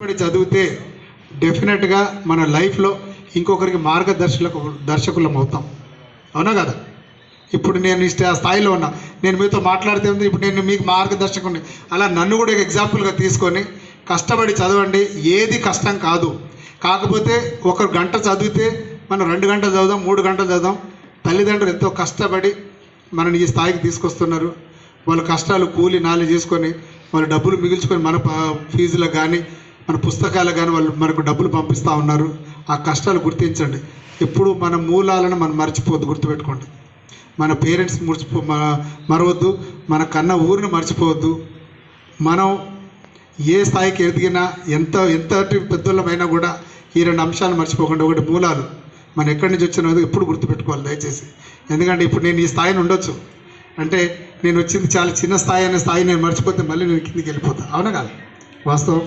చదివితే డెఫినెట్గా మన లైఫ్లో ఇంకొకరికి దర్శకులం అవుతాం. అవునా కదా? ఇప్పుడు నేను ఆ స్థాయిలో ఉన్నా, నేను మీతో మాట్లాడితే ఉంది, ఇప్పుడు నేను మీకు మార్గదర్శకుని. అలా నన్ను కూడా ఎగ్జాంపుల్గా తీసుకొని కష్టపడి చదవండి. ఏది కష్టం కాదు. కాకపోతే ఒక గంట చదివితే మనం 2 గంటలు చదువుదాం, 3 గంటలు చదువుదాం. తల్లిదండ్రులు ఎంతో కష్టపడి మనని ఈ స్థాయికి తీసుకొస్తున్నారు. వాళ్ళ కష్టాలు కూలి నాలి చేసుకొని వాళ్ళు డబ్బులు మిగిల్చుకొని మన ఫీజులకు కానీ మన పుస్తకాలకు కానీ వాళ్ళు మనకు డబ్బులు పంపిస్తూ ఉన్నారు. ఆ కష్టాలు గుర్తించండి. ఎప్పుడు మన మూలాలను మనం మర్చిపోవద్దు. గుర్తుపెట్టుకోండి, మన పేరెంట్స్ మరవద్దు, మన కన్న ఊరిని మర్చిపోవద్దు. మనం ఏ స్థాయికి ఎదిగినా ఎంతటి పెద్దోళ్ళమైనా కూడా ఈ 2 అంశాలు మర్చిపోకుండా, ఒకటి మూలాలు, మనం ఎక్కడి నుంచి వచ్చినది ఎప్పుడు గుర్తుపెట్టుకోవాలి దయచేసి. ఎందుకంటే ఇప్పుడు నేను ఈ స్థాయిని ఉండొచ్చు అంటే నేను వచ్చింది చాలా చిన్న స్థాయి అనే స్థాయి నేను మర్చిపోతే మళ్ళీ నేను కిందికి వెళ్ళిపోతాను. అవునా కాదు? వాస్తవం.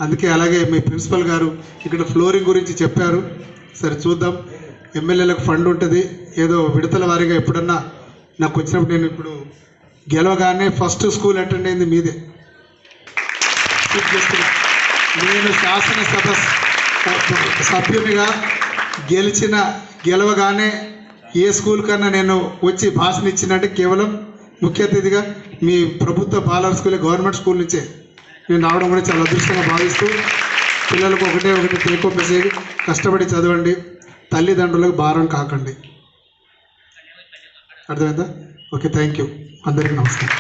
అందుకే అలాగే మీ ప్రిన్సిపల్ గారు ఇక్కడ ఫ్లోరింగ్ గురించి చెప్పారు. సరే చూద్దాం. ఎమ్మెల్యేలకు ఫండ్ ఉంటుంది, ఏదో విడతల వారీగా ఎప్పుడన్నా నాకు వచ్చినప్పుడు, నేను ఇప్పుడు గెలవగానే ఫస్ట్ స్కూల్ అటెండ్ అయింది మీదే. నేను శాసనసభ సభ్యునిగా గెలవగానే ఏ స్కూల్ కన్నా నేను వచ్చి భాషణ ఇచ్చినట్టే కేవలం ముఖ్య అతిథిగా మీ ప్రభుత్వ బాలల స్కూల్, గవర్నమెంట్ స్కూల్ నుంచే నేను రావడం కూడా చాలా అదృష్టంగా భావిస్తూ, పిల్లలకు ఒకటి టేక్ హోమ్ మెసేజ్, కష్టపడి చదవండి, తల్లిదండ్రులకు భారం కాకండి. అర్థమైందా? Okay, thank you. అందరికీ నమస్కారం.